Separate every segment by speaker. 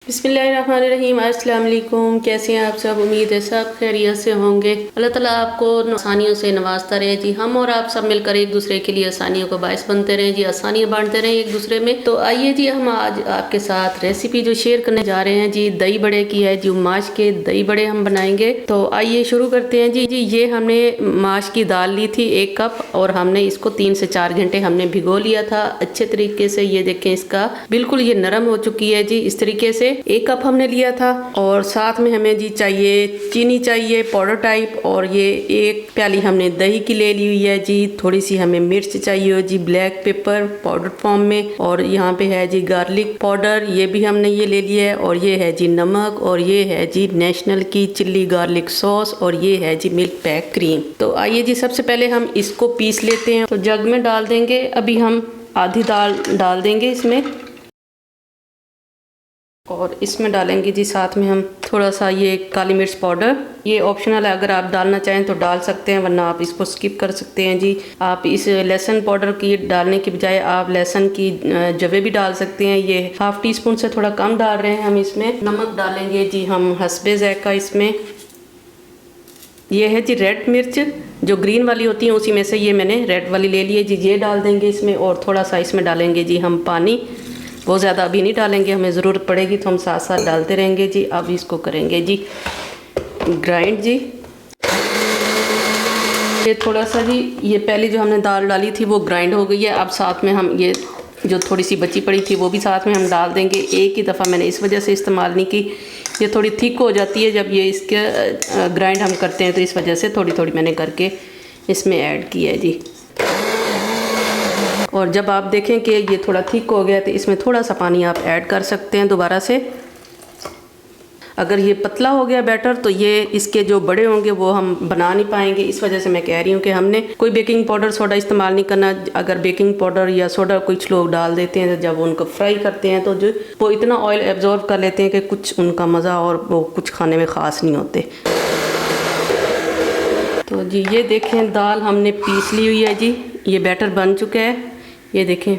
Speaker 1: बिस्मिल्लाहिर्रहमानिर्रहीम। अस्सलाम वालेकुम। कैसे हैं आप सब? उम्मीद है सब खैरियत से होंगे। अल्लाह ताला आपको आसानियों से नवाजता रहे जी। हम और आप सब मिलकर एक दूसरे के लिए आसानियों को बायस बनते रहें जी, आसानियाँ बांटते रहें एक दूसरे में। तो आइए जी, हम आज आपके साथ रेसिपी जो शेयर करने जा रहे हैं जी, दही बड़े की है जी। माश के दही बड़े हम बनाएंगे। तो आइए शुरू करते हैं जी। ये हमने माश की दाल ली थी 1 कप, और हमने इसको 3 से 4 घंटे हमने भिगो लिया था अच्छे तरीके से। ये देखें, इसका बिल्कुल ये नरम हो चुकी है जी। इस तरीके से 1 कप हमने लिया था। और साथ में हमें जी चाहिए चीनी चाहिए पाउडर टाइप, और ये 1 प्याली हमने दही की ले ली हुई है जी। थोड़ी सी हमें मिर्च चाहिए जी, ब्लैक पेपर पाउडर फॉर्म में, और यहाँ पे है जी गार्लिक पाउडर, ये भी हमने ये ले लिया है। और ये है जी नमक, और ये है जी नेशनल की चिल्ली गार्लिक सॉस, और ये है जी मिल्क पैक क्रीम। तो आइए जी, सबसे पहले हम इसको पीस लेते हैं। तो जग में डाल देंगे। अभी हम आधी दाल डाल देंगे इसमें, और इसमें डालेंगे जी साथ में हम थोड़ा सा ये काली मिर्च पाउडर। ये ऑप्शनल है, अगर आप डालना चाहें तो डाल सकते हैं, वरना आप इसको स्किप कर सकते हैं जी। आप इस लहसुन पाउडर की डालने की बजाय आप लहसुन की जवे भी डाल सकते हैं। ये ½ टीस्पून से थोड़ा कम डाल रहे हैं हम इसमें। नमक डालेंगे जी हम हस्बे ज़ायक़ा इसमें। ये है जी रेड मिर्च, जो ग्रीन वाली होती है उसी में से ये मैंने रेड वाली ले ली है जी, ये डाल देंगे इसमें। और थोड़ा सा इसमें डालेंगे जी हम पानी। बहुत ज़्यादा अभी नहीं डालेंगे, हमें ज़रूरत पड़ेगी तो हम साथ साथ डालते रहेंगे जी। अब इसको करेंगे जी ग्राइंड जी। ये थोड़ा सा जी, ये पहले जो हमने दाल डाली थी वो ग्राइंड हो गई है। अब साथ में हम ये जो थोड़ी सी बची पड़ी थी वो भी साथ में हम डाल देंगे। एक ही दफ़ा मैंने इस वजह से इस्तेमाल नहीं की, ये थोड़ी थिक हो जाती है जब ये इसके ग्राइंड हम करते हैं, तो इस वजह से थोड़ी थोड़ी मैंने करके इसमें ऐड की है जी। और जब आप देखें कि ये थोड़ा थिक हो गया तो इसमें थोड़ा सा पानी आप ऐड कर सकते हैं दोबारा से। अगर ये पतला हो गया बैटर तो ये इसके जो बड़े होंगे वो हम बना नहीं पाएंगे। इस वजह से मैं कह रही हूँ कि हमने कोई बेकिंग पाउडर सोडा इस्तेमाल नहीं करना। अगर बेकिंग पाउडर या सोडा कुछ लोग डाल देते हैं तो जब उनको फ्राई करते हैं तो जो वो इतना ऑयल एब्जॉर्ब कर लेते हैं कि कुछ उनका मज़ा और वो कुछ खाने में ख़ास नहीं होते। तो जी ये देखें, दाल हमने पीस ली हुई है जी। ये बैटर बन चुका है। ये देखें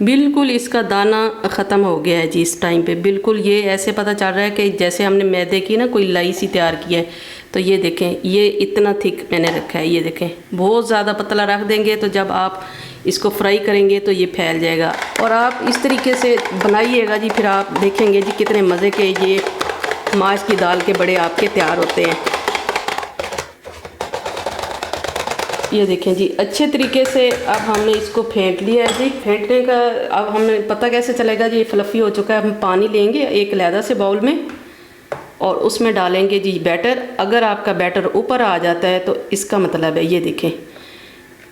Speaker 1: बिल्कुल इसका दाना ख़त्म हो गया है जी। इस टाइम पे बिल्कुल ये ऐसे पता चल रहा है कि जैसे हमने मैदे की ना कोई लाई सी तैयार की है। तो ये देखें, ये इतना थिक मैंने रखा है। ये देखें, बहुत ज़्यादा पतला रख देंगे तो जब आप इसको फ्राई करेंगे तो ये फैल जाएगा। और आप इस तरीके से बनाइएगा जी, फिर आप देखेंगे जी कितने मज़े के ये माश की दाल के बड़े आपके तैयार होते हैं। ये देखें जी अच्छे तरीके से अब हमने इसको फेंट लिया है जी। फेंटने का अब हमें पता कैसे चलेगा जी ये फ्लफ़ी हो चुका है। हम पानी लेंगे एक अलहदा से बाउल में, और उसमें डालेंगे जी बैटर। अगर आपका बैटर ऊपर आ जाता है तो इसका मतलब है, ये देखें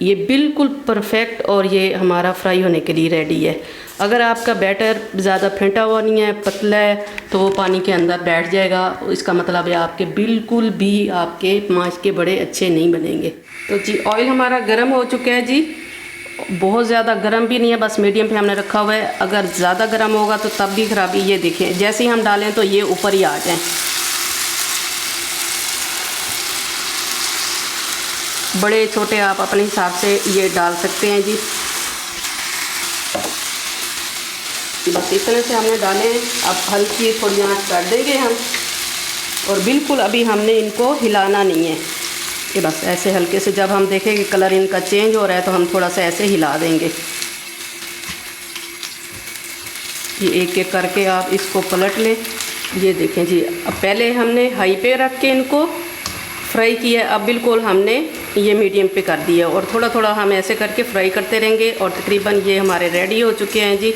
Speaker 1: ये बिल्कुल परफेक्ट और ये हमारा फ्राई होने के लिए रेडी है। अगर आपका बैटर ज़्यादा फेंटा हुआ नहीं है, पतला है, तो वो पानी के अंदर बैठ जाएगा। इसका मतलब है आपके बिल्कुल भी आपके माश के बड़े अच्छे नहीं बनेंगे। तो जी ऑयल हमारा गर्म हो चुका है जी। बहुत ज़्यादा गर्म भी नहीं है, बस मीडियम पे हमने रखा हुआ है। अगर ज़्यादा गर्म होगा तो तब भी खराबी। ये देखें जैसे ही हम डालें तो ये ऊपर ही आ जाएँ। बड़े छोटे आप अपने हिसाब से ये डाल सकते हैं जी। बस इस तरह से हमने डाले। अब हल्की थोड़ी आंच कर देंगे हम, और बिल्कुल अभी हमने इनको हिलाना नहीं है। ये बस ऐसे हल्के से जब हम देखें कि कलर इनका चेंज हो रहा है तो हम थोड़ा सा ऐसे हिला देंगे। ये एक एक करके आप इसको पलट लें। ये देखें जी, अब पहले हमने हाई पे रख के इनको फ्राई किया, अब बिल्कुल हमने ये मीडियम पे कर दिया, और थोड़ा थोड़ा हम ऐसे करके फ्राई करते रहेंगे। और तकरीबन ये हमारे रेडी हो चुके हैं जी।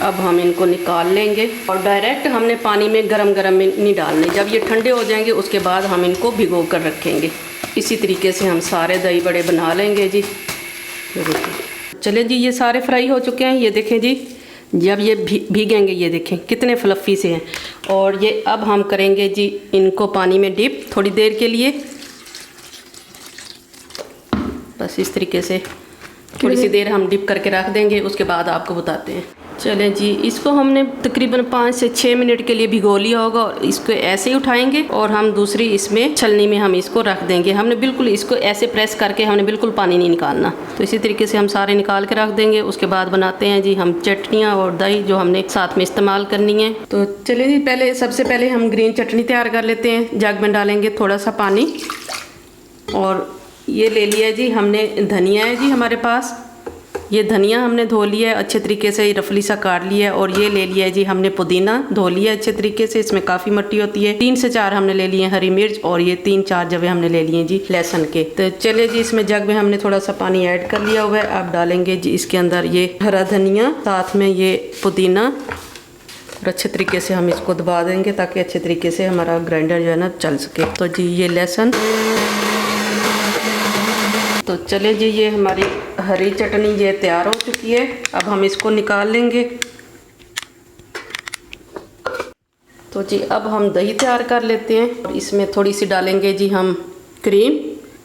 Speaker 1: अब हम इनको निकाल लेंगे, और डायरेक्ट हमने पानी में गरम गरम में नहीं डालने। जब ये ठंडे हो जाएंगे उसके बाद हम इनको भिगो कर रखेंगे। इसी तरीके से हम सारे दही बड़े बना लेंगे जी। चले जी, ये सारे फ्राई हो चुके हैं। ये देखें जी, जब ये भीगेंगे ये देखें कितने फ्लफ़ी से हैं। और ये अब हम करेंगे जी इनको पानी में डिप थोड़ी देर के लिए। बस इस तरीके से थोड़ी सी देर हम डिप करके रख देंगे, उसके बाद आपको बताते हैं। चलें जी, इसको हमने तकरीबन 5 से 6 मिनट के लिए भिगो लिया होगा और इसको ऐसे ही उठाएंगे और हम दूसरी इसमें छलनी में हम इसको रख देंगे। हमने बिल्कुल इसको ऐसे प्रेस करके हमने बिल्कुल पानी नहीं निकालना। तो इसी तरीके से हम सारे निकाल के रख देंगे। उसके बाद बनाते हैं जी हम चटनियाँ और दही जो हमने साथ में इस्तेमाल करनी है। तो चलिए जी, पहले सबसे पहले हम ग्रीन चटनी तैयार कर लेते हैं। जग में डालेंगे थोड़ा सा पानी और ये ले लिया जी हमने धनिया है जी हमारे पास। ये धनिया हमने धो लिया है अच्छे तरीके से, रफली सा काट लिया है। और ये ले लिया है जी हमने पुदीना, धो लिया अच्छे तरीके से, इसमें काफ़ी मिट्टी होती है। 3 से 4 हमने ले लिए हरी मिर्च और ये 3-4 जवे हमने ले लिए जी लहसुन के। तो चलिए जी, इसमें जग में हमने थोड़ा सा पानी ऐड कर लिया हुआ है। अब डालेंगे जी इसके अंदर ये हरा धनिया, साथ में ये पुदीना और अच्छे तरीके से हम इसको दबा देंगे ताकि अच्छे तरीके से हमारा ग्राइंडर जो है ना चल सके। तो जी ये लहसुन। तो चले जी, ये हमारी हरी चटनी ये तैयार हो चुकी है। अब हम इसको निकाल लेंगे। तो जी अब हम दही तैयार कर लेते हैं और इसमें थोड़ी सी डालेंगे जी हम क्रीम,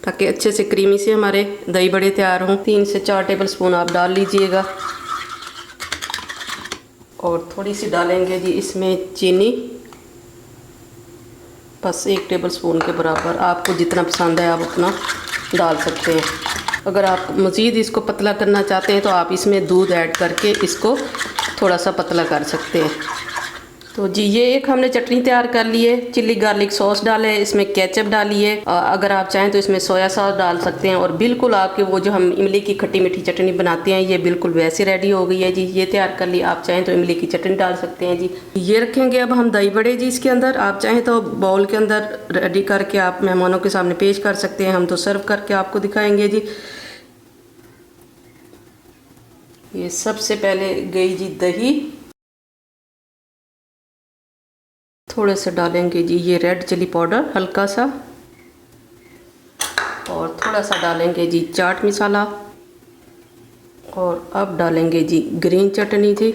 Speaker 1: ताकि अच्छे से क्रीमी से हमारे दही बड़े तैयार हों। 3 से 4 टेबलस्पून आप डाल लीजिएगा और थोड़ी सी डालेंगे जी इसमें चीनी, बस 1 टेबलस्पून के बराबर। आपको जितना पसंद है आप उतना डाल सकते हैं। अगर आप मज़ीद इसको पतला करना चाहते हैं तो आप इसमें दूध ऐड करके इसको थोड़ा सा पतला कर सकते हैं। तो जी ये एक हमने चटनी तैयार कर ली है। चिल्ली गार्लिक सॉस डाले है, इसमें केचप डाली है। अगर आप चाहें तो इसमें सोया सॉस डाल सकते हैं। और बिल्कुल आपके वो जो हम इमली की खट्टी मीठी चटनी बनाते हैं ये बिल्कुल वैसे रेडी हो गई है जी। ये तैयार कर ली। आप चाहें तो इमली की चटनी डाल सकते हैं जी। ये रखेंगे अब हम दही बड़े जी इसके अंदर। आप चाहें तो बाउल के अंदर रेडी करके आप मेहमानों के सामने पेश कर सकते हैं। हम तो सर्व करके आपको दिखाएंगे जी। ये सबसे पहले गई जी दही, थोड़े से डालेंगे जी ये रेड चिली पाउडर हल्का सा, और थोड़ा सा डालेंगे जी चाट मसाला, और अब डालेंगे जी ग्रीन चटनी जी।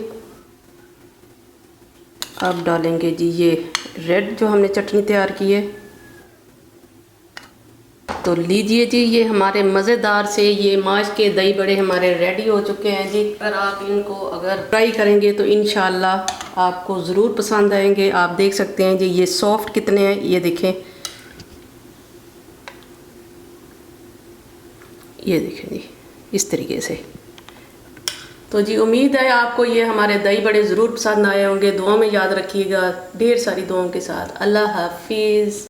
Speaker 1: अब डालेंगे जी ये रेड जो हमने चटनी तैयार की है। तो लीजिए जी, ये हमारे मज़ेदार से ये माश के दही बड़े हमारे रेडी हो चुके हैं जी। अगर आप इनको ट्राई करेंगे तो इंशाल्लाह आपको ज़रूर पसंद आएंगे। आप देख सकते हैं जी ये सॉफ्ट कितने हैं, ये देखें, ये देखें जी इस तरीके से। तो जी उम्मीद है आपको ये हमारे दही बड़े ज़रूर पसंद आए होंगे। दुआ में याद रखिएगा। ढेर सारी दुआओं के साथ। अल्लाह हाफिज़।